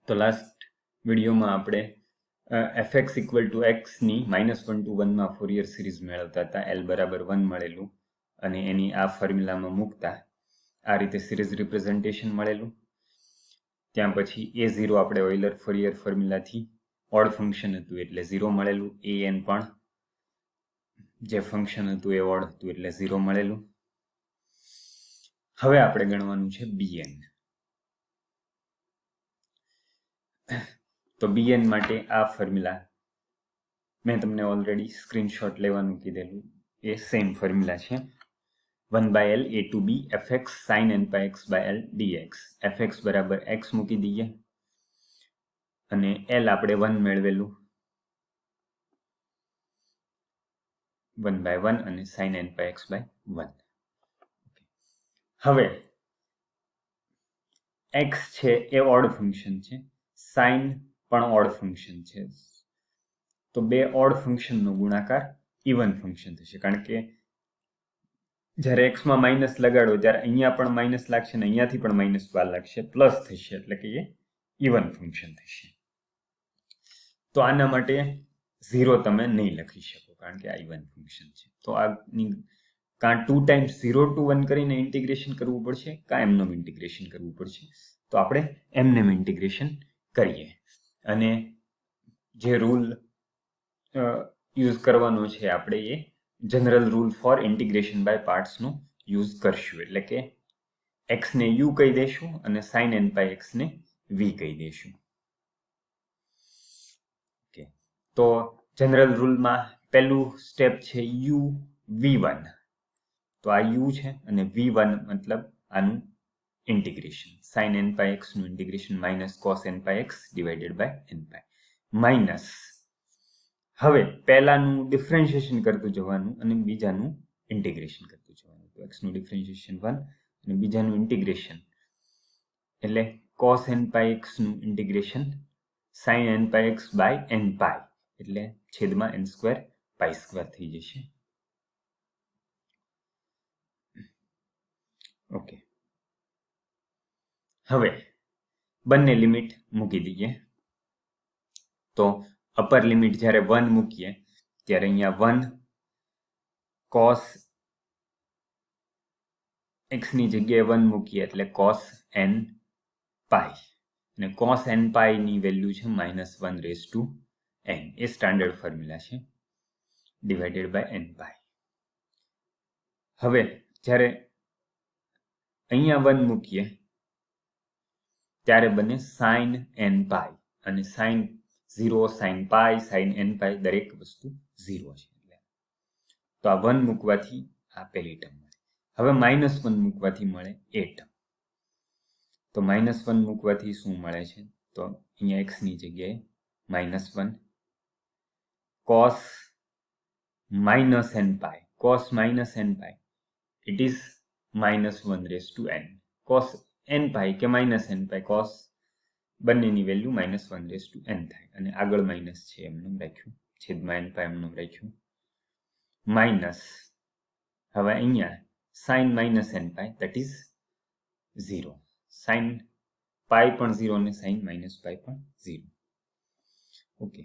તો લાસ્ટ વિડીયોમાં આપણે fx ઇક્વલ ટુ એક્સની -1 to 1 માં ફોરિયર સિરીઝ મેળવતા હતા. L બરાબર 1 મળેલું અને એની આ ફોર્મ્યુલામાં મૂકતા આ રીતે સિરીઝ રિપ્રેઝન્ટેશન મળેલું. ત્યાં પછી a0 આપણે ઓઇલર ફોરિયર ફોર્મ્યુલાથી ઓડ ફંક્શન હતું એટલે 0 મળેલું. an પણ જે ફંક્શન હતું એ ઓડ હતું એટલે 0 મળેલું. હવે આપણે ગણવાનું છે bn. તો bn માટે આ ફોર્મ્યુલા મેં તમને ઓલરેડી સ્ક્રીનશોટ લેવાનું કીધેલું, એ સેમ ફોર્મ્યુલા છે. 1/L a to b fx sin n pi x by L dx. fx બરાબર x મૂકી દઈએ અને L આપણે 1 મેળવેલું 1/1 અને sin n pi x by 1. હવે x છે એ ઓડ ફંક્શન છે, sin પણ ઓડ ફંક્શન છે. તો બે ઓડ ફંક્શનનો ગુણાકાર ઇવન ફંક્શન થશે, કારણ કે જ્યારે x માં માઇનસ લગાડો ત્યારે અહીંયા પણ માઇનસ લાગશે ને અહીંયાથી પણ માઇનસ લાગશે, પ્લસ થશે, એટલે કે એ ઇવન ફંક્શન થશે. તો આના માટે 0 તમે નહીં લખી શકો કારણ કે આ ઇવન ફંક્શન છે. તો આની કાં 2 times 0 to 1 કરીને ઇન્ટિગ્રેશન કરવું પડશે, કાં એમનેમ ઇન્ટિગ્રેશન કરવું પડશે. તો આપણે એમનેમ ઇન્ટિગ્રેશન કરીએ અને જે રૂલ યુઝ કરવાનો છે આપણે એ general rule for integration by પાર્ટ્સનો યુઝ કરશું. એટલે કે x ને u કહી દેશું અને sin n pi x ને v કહી દેશું. ઓકે, તો જનરલ રૂલમાં પહેલું સ્ટેપ છે u v1. તો આ u છે અને v1 મતલબ આનું integration, sin n pi x નું integration minus cos n pi x divided by n pi minus. હવે પહેલાનું ડિફરન્શિએશન કરતું જવાનું અને બીજાનું ઇન્ટિગ્રેશન કરતું જવાનું. તો x નું ડિફરન્શિએશન 1 અને બીજાનું ઇન્ટિગ્રેશન એટલે cos n pi x નું integration sin n pi x by n pi એટલે છેદમાં n સ્ક્વેર pi સ્ક્વેર થઈ જશે. ઓકે, હવે બંને લિમિટ મૂકી દઈએ. તો અપર લિમિટ જ્યારે 1 મૂકીએ ત્યારે અહીંયા 1 cos x ની જગ્યાએ 1 મૂકીએ એટલે cos n pi અને cos n pi ની વેલ્યુ છે -1 raised to n. A standard formula છે, ડિવાઇડેડ બાય n pi. હવે જ્યારે અહીંયા 1 મૂકીએ ત્યારે બને sin n pi અને sin 0 sin pi sin n pi દરેક વસ્તુ 0 છે. તો આ 1 મૂકવાથી આ પહેલી ટર્મ મળે. હવે -1 મૂકવાથી મળે એ ટર્મ. તો -1 મૂકવાથી શું મળે છે? તો અહીંયા x ની જગ્યાએ -1 cos -n pi. cos -n pi it is -1 raised to n. cos n pi કે -n pi, cos બંનેની વેલ્યુ -1 raised to n થાય અને આગળ માઇનસ છે એમનું રાખ્યું, છેદમાં n pi એમનું રાખ્યું માઇનસ. હવે અહીંયા sin -n pi that is 0. sin pi પણ 0 અને sin -pi પણ 0. ઓકે,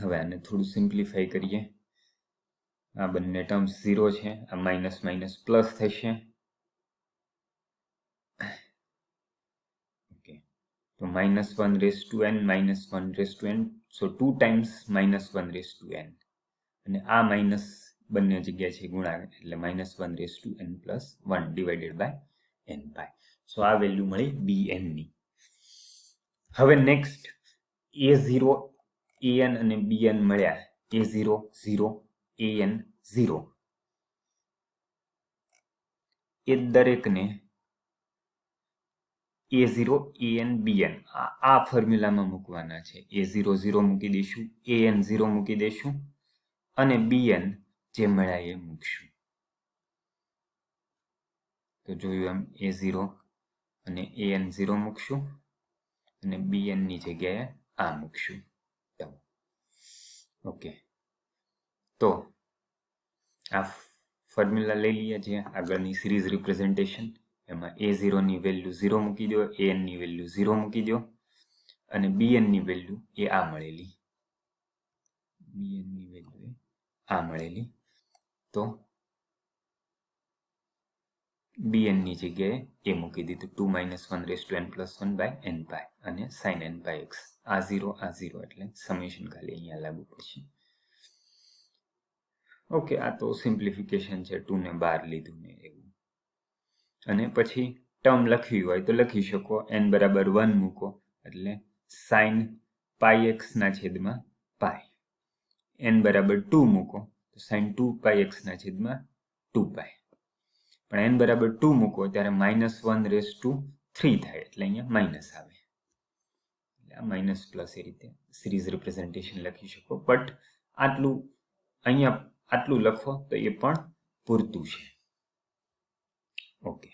હવે આને થોડું સિમ્પ્લિફાઈ કરીએ. આ બંને ટર્મ્સ 0 છે, આ માઇનસ માઇનસ પ્લસ થશે. ઓકે, તો -1 raised to n -1 raised to n, so 2 times -1 raised to n અને આ માઇનસ બંને જગ્યા છે ગુણાકાર એટલે -1 raised to n plus 1 divided by n pi. So આ વેલ્યુ મળી bn ની. હવે નેક્સ્ટ a0 an અને bn મળ્યા. a0 0 an 0 એ દરેકને a0 an bn આ ફોર્મ્યુલામાં મૂકવાના છે. a0 0 મૂકી દઈશું, an 0 મૂકી દઈશું અને bn જે મળ્યા એ મૂકશું. તો જોયું એમ a0 અને an 0 મૂકશું અને bn ની જગ્યાએ આ મૂકશું. ઓકે, તો આ ફોર્મ્યુલા લઈ લઈએ જે આગળની સિરીઝ રિપ્રેઝન્ટેશન એમાં a0 ની વેલ્યુ 0 મૂકી દો, an ની વેલ્યુ 0 મૂકી દો અને bn ની વેલ્યુ એ આ મળેલી, bn ની વેલ્યુ આ મળેલી. તો bn ની જગ્યાએ એ મૂકી દીધું 2 - 1 raised to n + 1 by n pi અને sin n pi x. આ 0 એટલે સમેશન ખાલી અહીંયા લાગુ પડશે. ઓકે, આ તો સિમ્પ્લિફિકેશન છે, 2 ને 12 લીધું ને એવું. અને પછી ટર્મ લખવી હોય તો લખી શકો, n બરાબર 1 મૂકો એટલે sin pi x ના છેદમાં pi. n બરાબર 2 મૂકો તો sin 2 pi x ના છેદમાં 2 pi. પણ n બરાબર 2 મૂકો ત્યારે -1 raised to 3 થાય એટલે અહીંયા માઇનસ આવે, એટલે આ માઇનસ પ્લસ એ રીતે સિરીઝ રિપ્રેઝન્ટેશન લખી શકો. બટ આટલું અહીંયા આટલું લખો તો એ પણ પૂરતું છે. ઓકે.